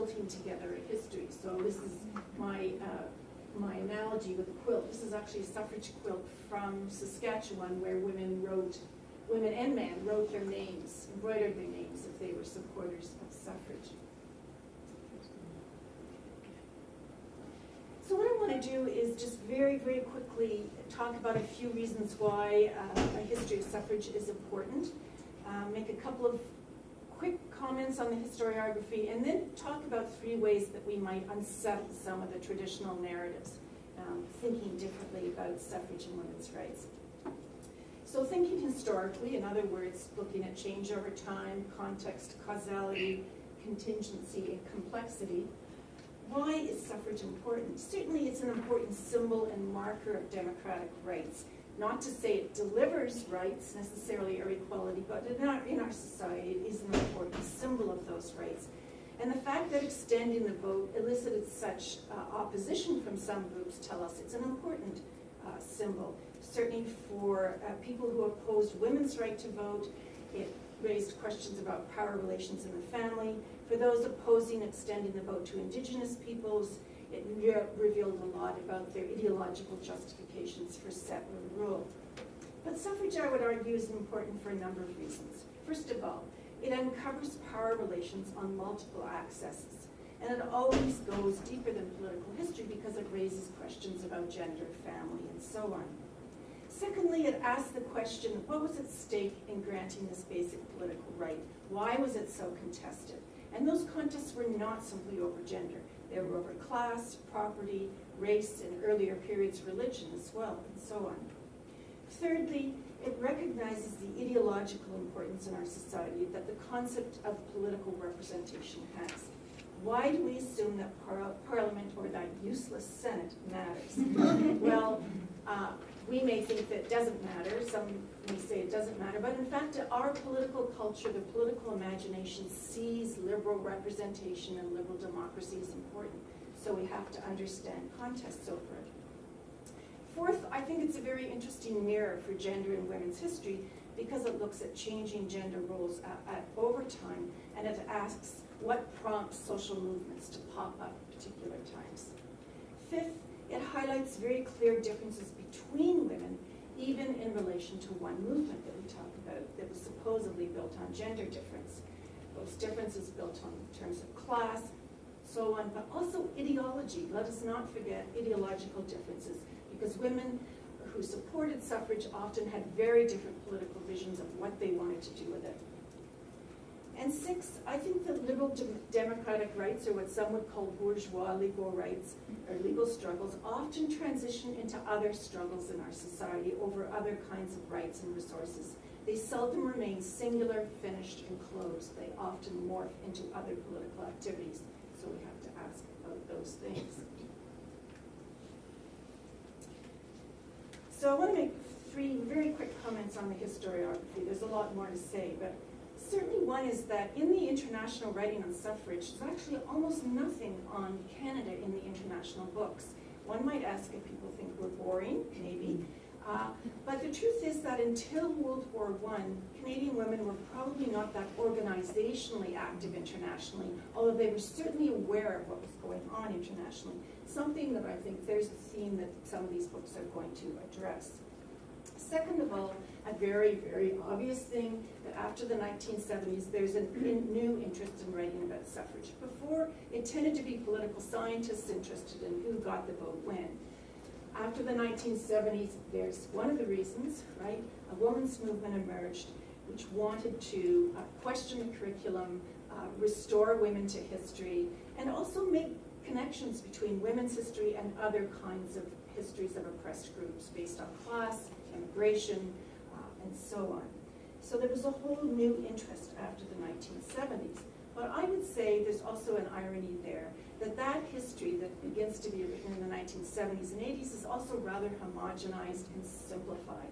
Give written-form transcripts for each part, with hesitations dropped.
quilting together a history. So this is my my analogy with the quilt. This is actually a suffrage quilt from Saskatchewan, where women and men wrote their names, embroidered their names if they were supporters of suffrage. So what I want to do is just very, very quickly talk about a few reasons why a history of suffrage is important, make a couple of quick comments on the historiography, and then talk about 3 ways that we might unsettle some of the traditional narratives, thinking differently about suffrage and women's rights. So thinking historically, in other words, looking at change over time, context, causality, contingency, and complexity, why is suffrage important? Certainly it's an important symbol and marker of democratic rights. Not to say it delivers rights necessarily or equality, but in our society it is an important symbol of those rights. And the fact that extending the vote elicited such opposition from some groups tell us it's an important symbol. Certainly for people who opposed women's right to vote, it raised questions about power relations in the family. For those opposing extending the vote to Indigenous peoples, it revealed a lot about their ideological justifications for settler rule. But suffrage, I would argue, is important for a number of reasons. First of all, it uncovers power relations on multiple accesses. And it always goes deeper than political history because it raises questions about gender, family, and so on. Secondly, it asks the question, what was at stake in granting this basic political right? Why was it so contested? And those contests were not simply over gender. They were over class, property, race, and earlier periods, religion as well, and so on. Thirdly, it recognizes the ideological importance in our society that the concept of political representation has. Why do we assume that Parliament or that useless Senate matters? Well, we may think that it doesn't matter, some may say it doesn't matter, but in fact our political culture, the political imagination sees liberal representation and liberal democracy as important. So we have to understand contests over it. Fourth, I think it's a very interesting mirror for gender in women's history because it looks at changing gender roles over time, and it asks what prompts social movements to pop up at particular times. Fifth, it highlights very clear differences between women, even in relation to one movement that we talk about that was supposedly built on gender difference. Those differences built on terms of class, so on, but also ideology. Let us not forget ideological differences, because women who supported suffrage often had very different political visions of what they wanted to do with it. And sixth, I think that liberal democratic rights, or what some would call bourgeois legal rights, or legal struggles, often transition into other struggles in our society over other kinds of rights and resources. They seldom remain singular, finished, and closed. They often morph into other political activities. So we have to ask about those things. So I want to make 3 very quick comments on the historiography. There's a lot more to say, but certainly one is that in the international writing on suffrage, there's actually almost nothing on Canada in the international books. One might ask if people think we're boring, maybe. But the truth is that until World War I, Canadian women were probably not that organizationally active internationally, although they were certainly aware of what was going on internationally, something that I think there's a theme that some of these books are going to address. Second of all, a very, very obvious thing, that after the 1970s, there's a new interest in writing about suffrage. Before, it tended to be political scientists interested in who got the vote when. After the 1970s, there's one of the reasons, right? A women's movement emerged which wanted to question the curriculum, restore women to history, and also make connections between women's history and other kinds of histories of oppressed groups based on class, immigration, and so on. So there was a whole new interest after the 1970s. But I would say there's also an irony there, that history that begins to be written in the 1970s and 80s is also rather homogenized and simplified.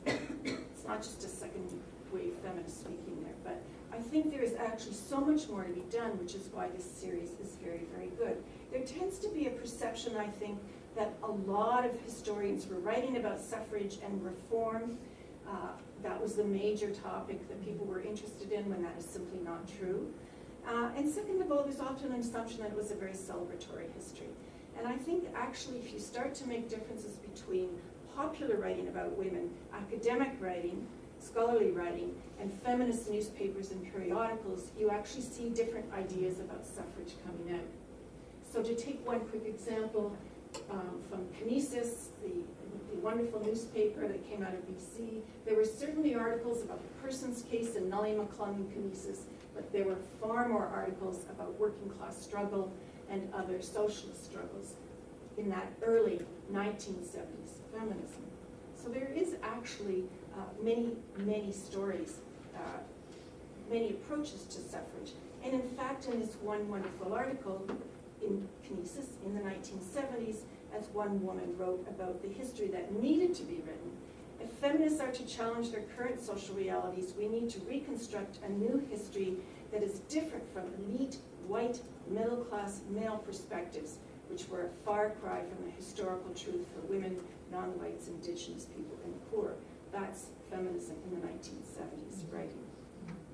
It's not just a second wave feminist speaking there, but I think there is actually so much more to be done, which is why this series is very, very good. There tends to be a perception, I think, that a lot of historians were writing about suffrage and reform. That was the major topic that people were interested in, when that is simply not true. And And second of all, there's often an assumption that it was a very celebratory history. And I think actually if you start to make differences between popular writing about women, academic writing, scholarly writing, and feminist newspapers and periodicals, you actually see different ideas about suffrage coming out. So to take one quick example, from Denyse, the wonderful newspaper that came out of BC, there were certainly articles about the Persons case and Nellie McClung and Denyse, but there were far more articles about working class struggle and other socialist struggles in that early 1970s feminism. So there is actually many stories, many approaches to suffrage. And in fact, in this one wonderful article in Denyse in the 1970s, as one woman wrote about the history that needed to be written, if feminists are to challenge their current social realities, we need to reconstruct a new history that is different from elite, white, middle-class male perspectives, which were a far cry from the historical truth for women, non-whites, indigenous people, and poor. That's feminism in the 1970s writing.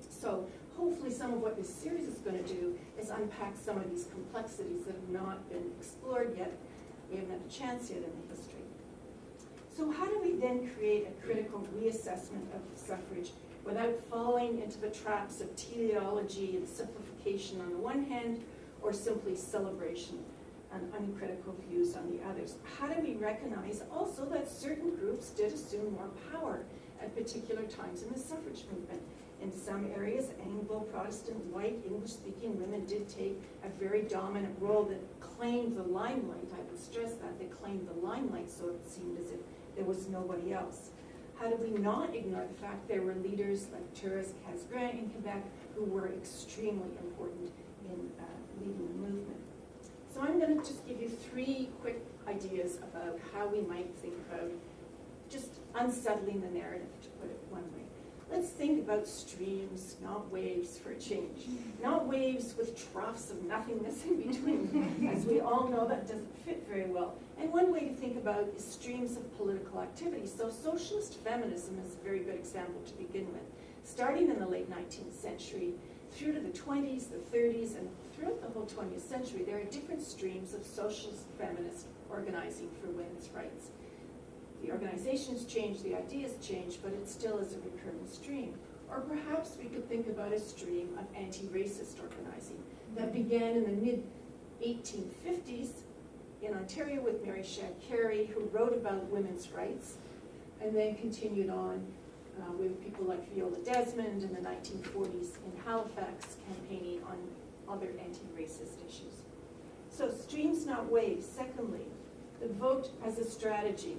So hopefully some of what this series is going to do is unpack some of these complexities that have not been explored yet. We haven't had a chance yet in the history. So how do we then create a critical reassessment of suffrage without falling into the traps of teleology and simplification on the one hand, or simply celebration and uncritical views on the others? How do we recognize also that certain groups did assume more power at particular times in the suffrage movement? In some areas, Anglo-Protestant, white, English-speaking women did take a very dominant role that claimed the limelight. I would stress that, they claimed the limelight, so it seemed as if there was nobody else. How do we not ignore the fact there were leaders like Tarah in Quebec who were extremely important in leading the movement? So I'm going to just give you 3 quick ideas about how we might think about just unsettling the narrative, to put it one way. Let's think about streams, not waves, for a change. Not waves with troughs of nothingness in between. As we all know, that doesn't fit very well. And one way to think about is streams of political activity. So socialist feminism is a very good example to begin with. Starting in the late 19th century, through to the 20s, the 30s, and throughout the whole 20th century, there are different streams of socialist feminist organizing for women's rights. The organizations change, the ideas change, but it still is a recurring stream. Or perhaps we could think about a stream of anti-racist organizing that began in the mid-1850s in Ontario with Mary Shad Carey, who wrote about women's rights, and then continued on with people like Viola Desmond in the 1940s in Halifax, campaigning on other anti-racist issues. So streams, not waves. Secondly, the vote as a strategy.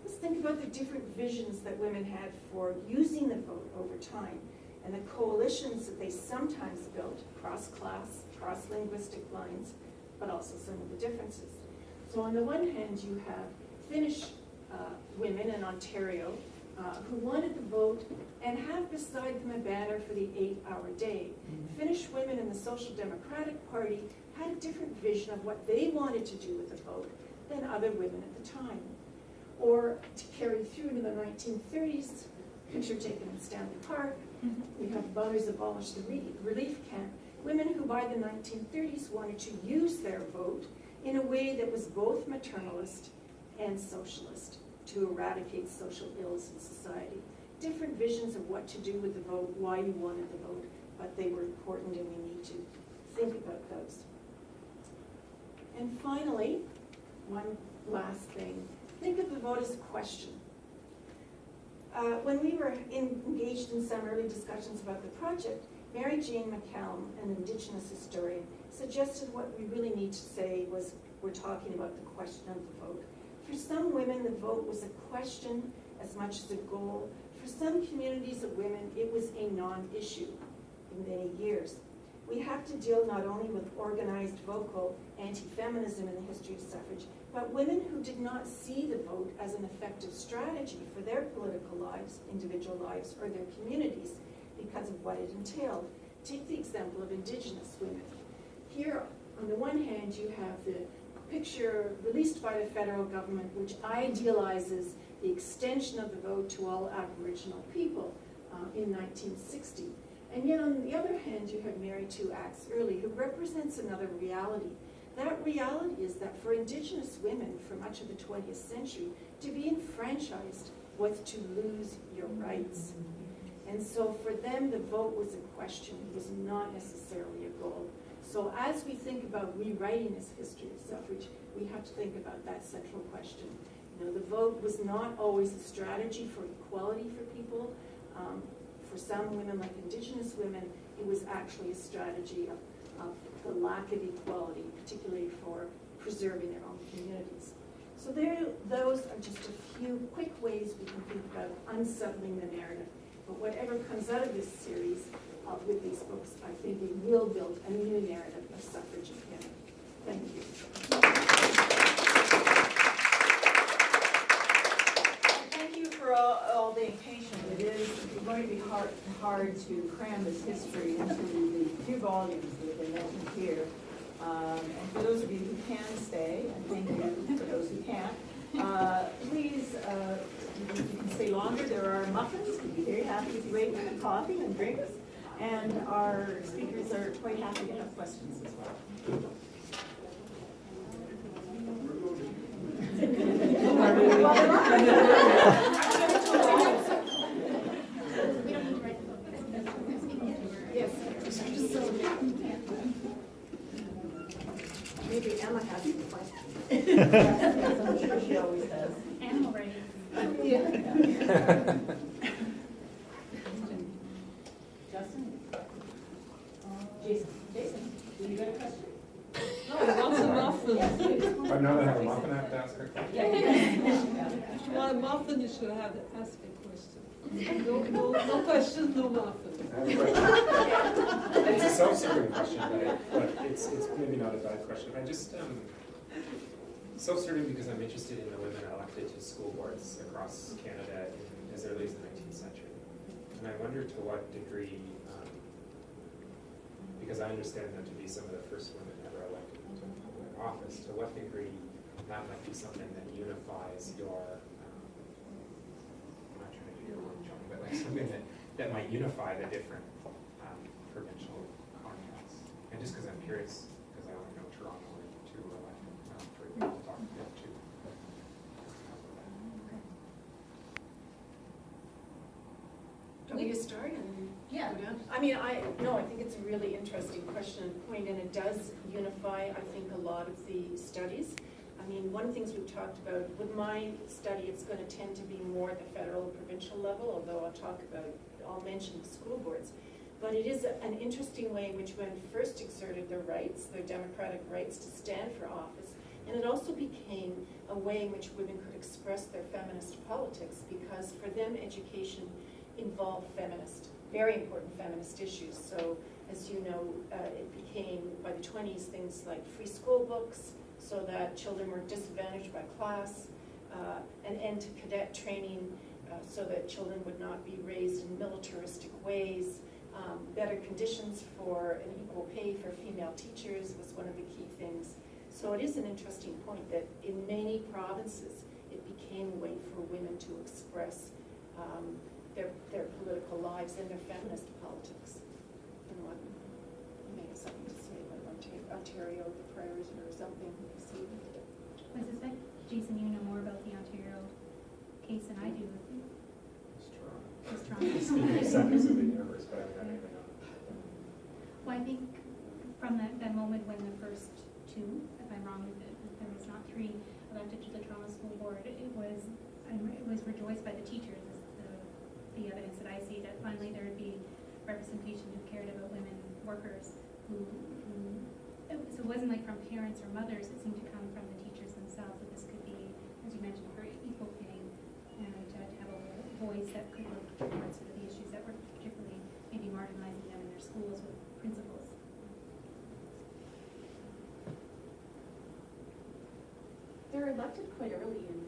Let's think about the different visions that women had for using the vote over time, and the coalitions that they sometimes built, cross-class, cross-linguistic lines, but also some of the differences. So on the one hand, you have Finnish women in Ontario who wanted the vote and have beside them a banner for the 8-hour day. Finnish women in the Social Democratic Party had a different vision of what they wanted to do with the vote than other women at the time. Or to carry through to the 1930s, picture taken in Stanley Park, we have Mothers Abolish the Relief Camp, women who by the 1930s wanted to use their vote in a way that was both maternalist and socialist to eradicate social ills in society. Different visions of what to do with the vote, why you wanted the vote, but they were important and we need to think about those. And finally, one last thing. Think of the vote as a question. When we were engaged in some early discussions about the project, Mary Jane McCallum, an Indigenous historian, suggested what we really need to say was we're talking about the question of the vote. For some women, the vote was a question as much as a goal. For some communities of women, it was a non-issue in many years. We have to deal not only with organized, vocal anti-feminism in the history of suffrage, but women who did not see the vote as an effective strategy for their political lives, individual lives, or their communities because of what it entailed. Take the example of Indigenous women. Here, on the one hand, you have the picture released by the federal government, which idealizes the extension of the vote to all Aboriginal people in 1960. And yet on the other hand, you have Mary 2 Acts early, who represents another reality. That reality is that for Indigenous women for much of the 20th century, to be enfranchised was to lose your rights. And so for them, the vote was a question. It was not necessarily a goal. So as we think about rewriting this history of suffrage, we have to think about that central question. You know, the vote was not always a strategy for equality for people. For some women, like Indigenous women, it was actually a strategy of the lack of equality, particularly for preserving their own communities. So those are just a few quick ways we can think about unsettling the narrative. But whatever comes out of this series with these books, I think we will build a new narrative of suffrage in Canada. Thank you. Thank you for all being patient. It is going to be hard to cram this history into the few volumes that have been mentioned here. And for those of you who can stay, and thank you for those who can't, please, you can stay longer. There are muffins. We'd be very happy if you ate with coffee and drinks. And our speakers are quite happy to have questions as well. Yes. Maybe Emma has a question. I'm sure she always does. Animal rights. Yeah. Justin? Jason, do you got a question? No, I want some muffins. Yes, please. But now that I have a muffin, I have to ask her. If you want a muffin, you should have to ask a question. No questions, no muffins. I have a question. It's a self-serving question, but it's maybe not a bad question. I just self-serving because I'm interested in the women elected to school boards across Canada in as early as the 19th century, and I wonder to what degree, because I understand them to be some of the first women ever elected to public office, to what degree that might be something that unifies your. I'm not trying to do your work, Joan, but like something that might unify the different provincial contexts. And just because I'm curious, because I only know Toronto or two were elected, for you to talk to them too. Do we just start? Yeah. I mean, I think it's a really interesting question and point, and it does unify, I think, a lot of the studies. I mean, one of the things we've talked about, with my study, it's going to tend to be more at the federal and provincial level, although I'll mention the school boards. But it is an interesting way in which women first exerted their rights, their democratic rights to stand for office, and it also became a way in which women could express their feminist politics, because for them, education involved very important feminist issues. So, as you know, it became, by the 20s, things like free school books, so that children were disadvantaged by class, an end to cadet training, so that children would not be raised in militaristic ways, better conditions for an equal pay for female teachers was one of the key things. So it is an interesting point that in many provinces, it became a way for women to express their political lives and their feminist politics. And what may have something to say about Ontario, the Prairies, or something. I suspect, Jason, you know more about the Ontario case than I do. It's Toronto. It's Toronto. Speaking of centers of the universe, but I haven't got anything on it. Well, I think from that moment when the first two, if I'm wrong, there was not three, elected to the Toronto School Board, it was rejoiced by the teachers, as the evidence that I see, that finally there would be representation who cared about women workers so it wasn't like from parents or mothers, it seemed to come from the teachers themselves, that this could be, as you mentioned, for equal pay, and to have a voice that could look towards sort of the issues that were particularly maybe marginalizing them in their schools with principals. They were elected quite early in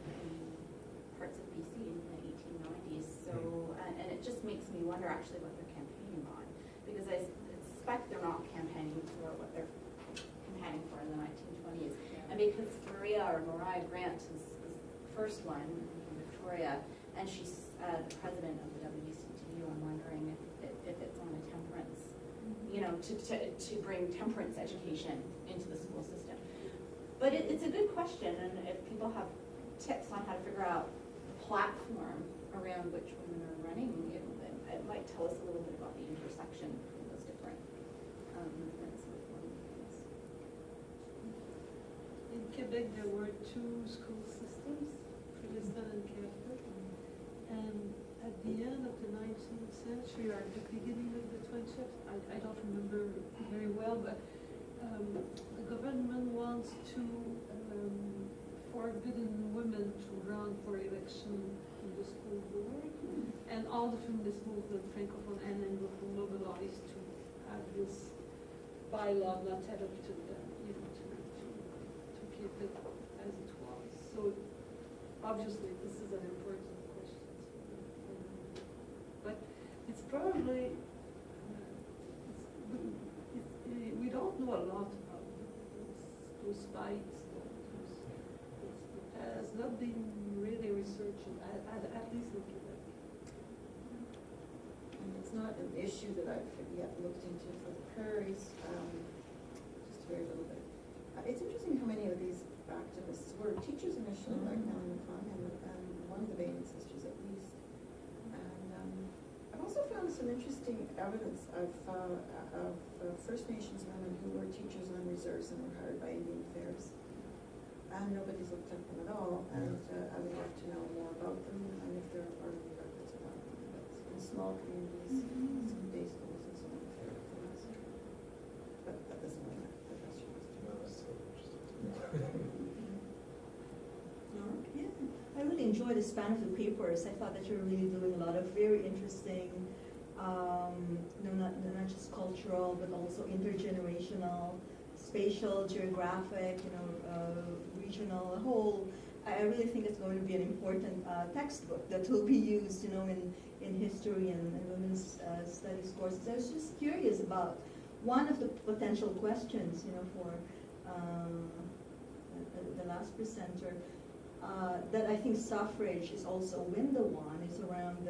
parts of BC in the 1890s, so, and it just makes me wonder actually what they're campaigning on, because I suspect they're not campaigning for what they're campaigning for in the 1920s. And because Mariah Grant is the first one from Victoria, and she's the president of the WCTU, I'm wondering if pockets on a temperance, you know, to bring temperance education into the school system. But it's a good question, and if people have tips on how to figure out the platform around which women are running, it might tell us a little bit about the intersection between those different movements and things. In Quebec, there were two school systems, Protestant and Catholic. And at the end of the 19th century, or at the beginning of the 20th, I don't remember very well, but the government wants to forbidden women to run for election in the school board. And all the feminist movement, Francophone and Anglophone, mobilized to have this bylaw not added to them, you know, to keep it as it was. So obviously this is an important question. But it's probably, we don't know a lot about those fights. It has not been really researched, at least in Quebec. And it's not an issue that I've yet looked into for the Prairies, just very little bit. It's interesting how many of these activists were teachers initially, like now in Yukon, and one of the Baillargeon sisters at least. And I've also found some interesting evidence of First Nations women who were teachers on reserves and were hired by Indian Affairs. And nobody's looked at them at all, and I would like to know more about them and if there are any records about them. But in small communities, some day schools and so on, if they're recognized. But that doesn't mean that the question was to No, that's so interesting. Yeah, I really enjoyed the span of the papers. I thought that you were really doing a lot of very interesting, not just cultural, but also intergenerational, spatial, geographic, regional, whole. I really think it's going to be an important textbook that will be used, in history and women's studies courses. I was just curious about one of the potential questions, for the last presenter, that I think suffrage is also a window on, is around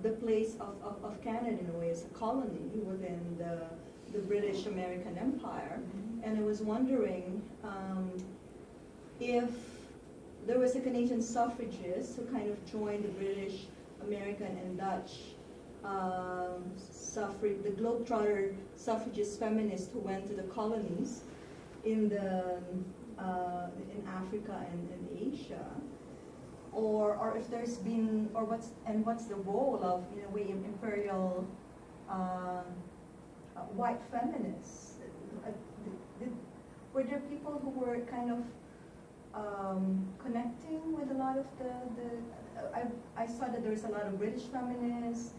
the place of Canada in a way as a colony within the British American Empire. And I was wondering if there was a Canadian suffragist who kind of joined the British, American, and Dutch suffrage, the Globetrotter suffragist feminists who went to the colonies in Africa and Asia, or if there's been, or what's the role of, in a way, imperial white feminists? Were there people who were kind of connecting with a lot of I saw that there's a lot of British feminists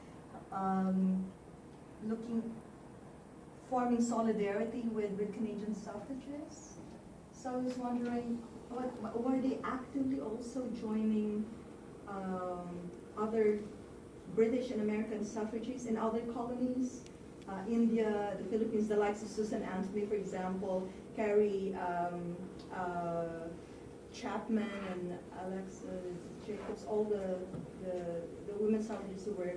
forming solidarity with Canadian suffragists. So I was wondering, were they actively also joining other British and American suffragists in other colonies? India, the Philippines, the likes of Susan Anthony, for example, Carrie Chapman and Alexa Jacobs, all the women suffragists who were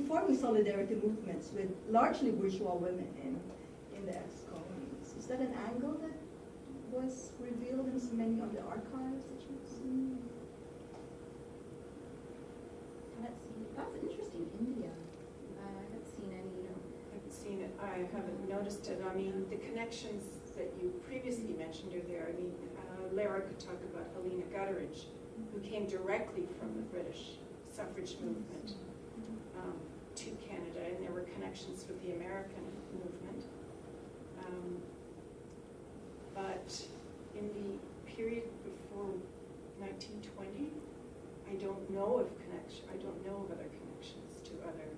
forming solidarity movements with largely bourgeois women in the ex-colonies. Is that an angle that was revealed in so many of the archives that you've seen? That's interesting. India. I haven't seen any. I haven't seen it. I haven't noticed it. I mean, the connections that you previously mentioned are there. I mean, Lara could talk about Helena Gutteridge, who came directly from the British suffrage movement to Canada, and there were connections with the American movement. But in the period before 1920, I don't know of other connections to other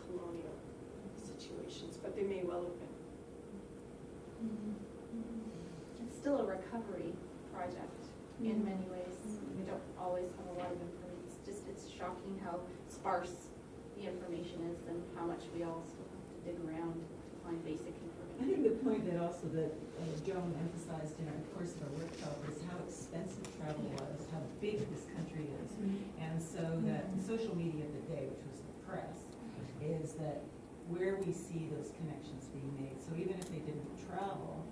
colonial situations, but they may well have been. It's still a recovery project in many ways. We don't always have a lot of information. It's shocking how sparse the information is and how much we all still have to dig around to find basic information. I think the point that also that Joan emphasized in our course of our workshop is how expensive travel was, how big this country is. And so that the social media of the day, which was the press, is that where we see those connections being made. So even if they didn't travel,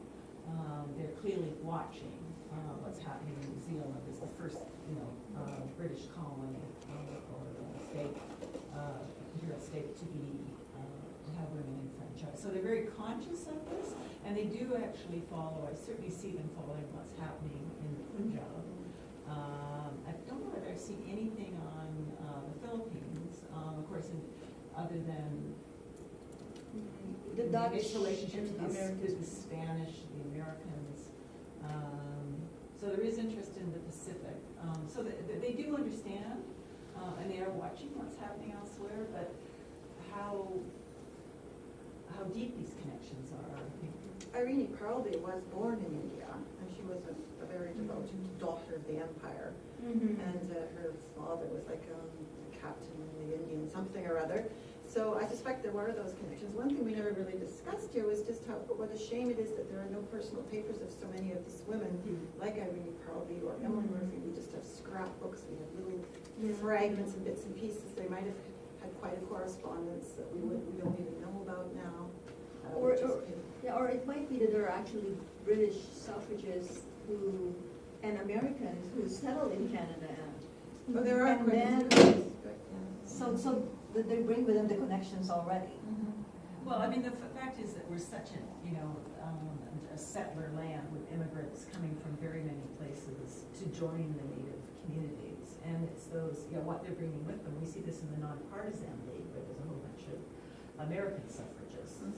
they're clearly watching what's happening in New Zealand. It's the first, British colony or state, imperial state to have women enfranchised. So they're very conscious of this, and they do actually follow. I certainly see them following what's happening in the Punjab. I don't know whether I've seen anything on the Philippines, of course, other than The Dutch its relationship and to the Spanish, the Americans. So there is interest in the Pacific. So they do understand, and they are watching what's happening elsewhere, but how deep these connections are, I think. Irene Parlby was born in India, and she was a very devoted daughter of the empire. Mhm. And her father was like a captain in the Indian something or other. So I suspect there were those connections. One thing we never really discussed here was just what a shame it is that there are no personal papers of so many of these women, like Irene Parlby or Emily Murphy. We just have scrapbooks, we have little fragments and bits and pieces. They might have had quite a correspondence that we don't even know about now. Or it might be that there are actually British suffragists and Americans who settled in Canada. But there are And quite a then- few. So that they bring with them the connections already. Well, I mean, the fact is that we're such a settler land with immigrants coming from very many places to join the native communities. And it's those, what they're bringing with them. We see this in the Nonpartisan League, where there's a whole bunch of American suffragists who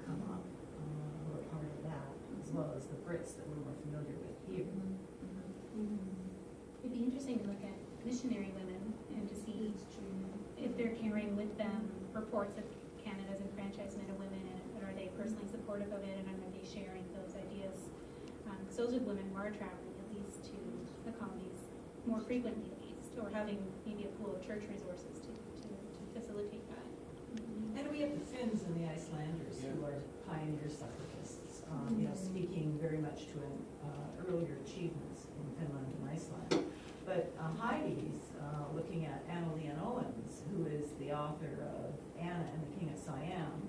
come up, who are part of that, as well as the Brits that we're more familiar with here. It'd be interesting to look at missionary women and to see if they're carrying with them reports of Canada's enfranchisement of women, and are they personally supportive of it, and are they sharing those ideas? Because those are women who are traveling at least to the colonies more frequently, at least, or having maybe a pool of church resources to facilitate that. And we have the Finns and the Icelanders who are pioneer suffragists, speaking very much to earlier achievements in Finland and Iceland. But Heidi's looking at Anna Leon Owens, who is the author of Anna and the King of Siam.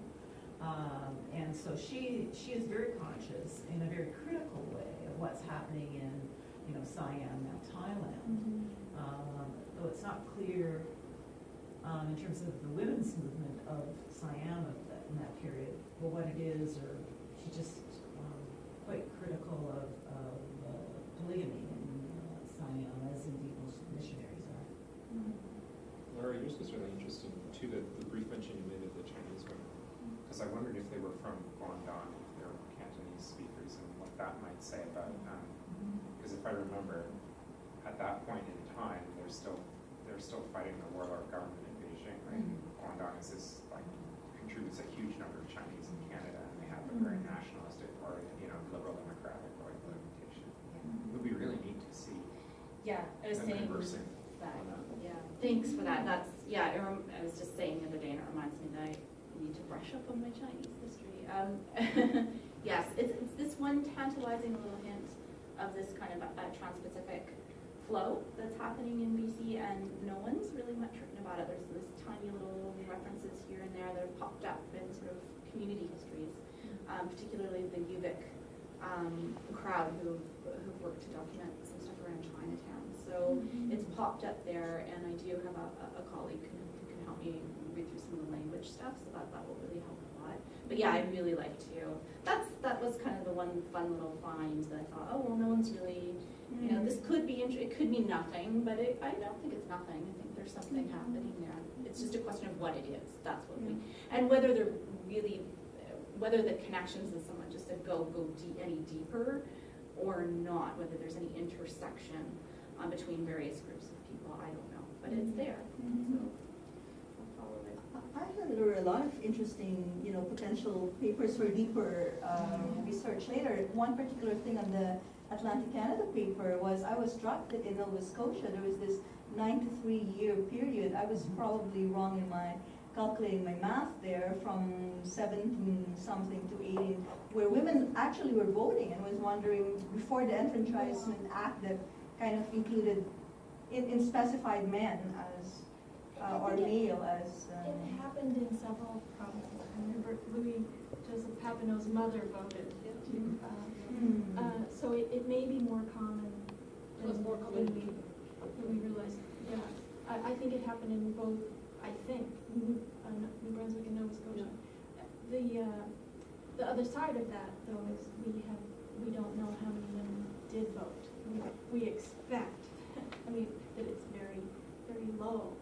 And so she is very conscious in a very critical way of what's happening in, Siam, now Thailand. Though it's not clear in terms of the women's movement of Siam in that period, well, what it is, or she's just quite critical of polygamy in Siam, as indeed most missionaries are. Lara, yours was really interesting too, the brief mention you made of the Chinese women, because I wondered if they were from Guangdong, if they were Cantonese speakers, and what that might say about because if I remember, at that point in time, they're still fighting the warlord government in Beijing, right? Guangdong contributes a huge number of Chinese in Canada, and they have a very nationalistic or liberal democratic orientation. It would be really neat to see Yeah, I was them saying conversing that. on that. Yeah, thanks for that. I was just saying the other day, and it reminds me that I need to brush up on my Chinese history. Yes, it's this one tantalizing little hint of this kind of trans-Pacific flow that's happening in BC, and no one's really much written about it. There's this tiny little references here and there that have popped up in sort of community histories, particularly the Yubik crowd who've worked to document some stuff around Chinatown. So it's popped up there, and I do have a colleague who can help me read through some of the language stuff, so that will really help a lot. But yeah, I'd really like to. That was kind of the one fun little find that I thought, oh well, no one's really, this could be it could mean nothing, but I don't think it's nothing. I think there's something happening there. It's just a question of what it is. That's what we, and whether they're really, whether the connections in someone just to go any deeper or not, whether there's any intersection between various groups of people, I don't know, but it's there. So I'll follow it. I heard there were a lot of interesting, potential papers for deeper research later. One particular thing on the Atlantic Canada paper was I was struck that in Nova Scotia there was this 9 to 3 year period. I was probably wrong in my calculating my math there, from 17 something to 18, where women actually were voting, and was wondering, before the Enfranchisement Act that kind of included in specified men as or male as. It happened in several provinces. I remember Louis Joseph Papineau's mother voted. So it may be more common It was more common in Quebec. than we realize. Yeah, I think it happened in both, I think, New Brunswick and Nova Scotia. The other side of that, though, is we don't know how many women did vote. We expect, I mean, that it's very, very low.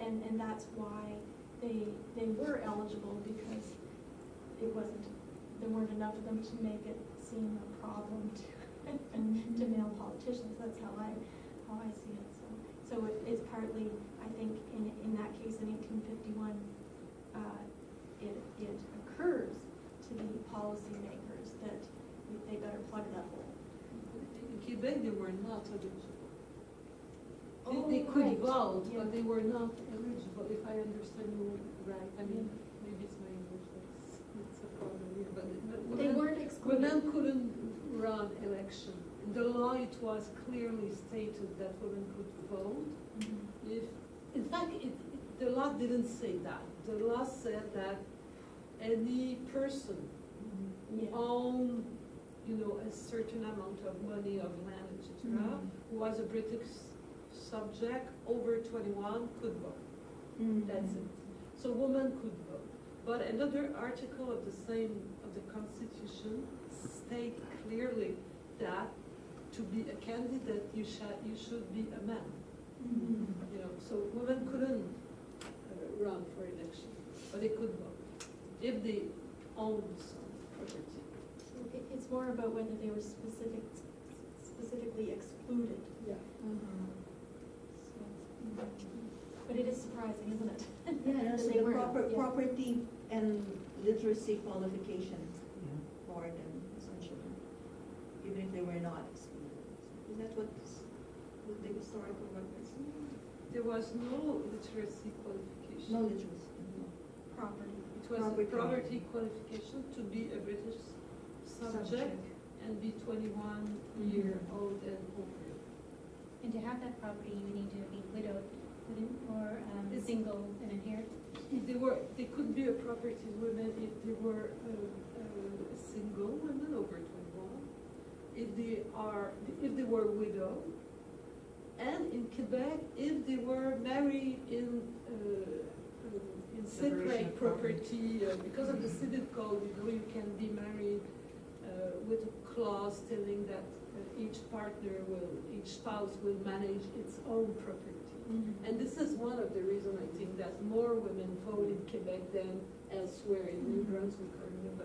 And that's why they were eligible, because there weren't enough of them to make it seem a problem to male politicians. That's how I see it. So it's partly, I think, in that case in 1851, it occurs to the policymakers that they better plug that hole. In Quebec, they were not eligible. Oh, They could right. vote, Yeah. but they were not eligible, if I understand you right. I mean, maybe it's my English, it's a problem here, but They weren't excluded. women couldn't run election. In the law, it was clearly stated that women could vote. If, in fact, the law didn't say that. The law said that any person who owned, a certain amount of money, of land, etc., who was a British subject over 21 could vote. That's it. So women could vote. But another article of the Constitution state clearly that to be a candidate, you should be a man. So women couldn't run for election, but they could vote if they owned some property. So it's more about whether they were specifically excluded. Yeah. But it is surprising, isn't it? Yeah, so That they the weren't, yeah. property and literacy qualification for them, essentially, even if they were not excluded. Is that what the historical records? There was no literacy qualification. No literacy. Property. It was a property qualification to be a British subject and be 21 year old and over. And to have that property, you would need to be widowed, or single and inherit. They could be a property women if they were single women over 21, if they were widowed, and in Quebec, if they were married in sacred property, because of the civil code, you can be married with a clause telling that each spouse will manage its own property. And this is one of the reasons I think that more women vote in Quebec than elsewhere in New Brunswick or Nova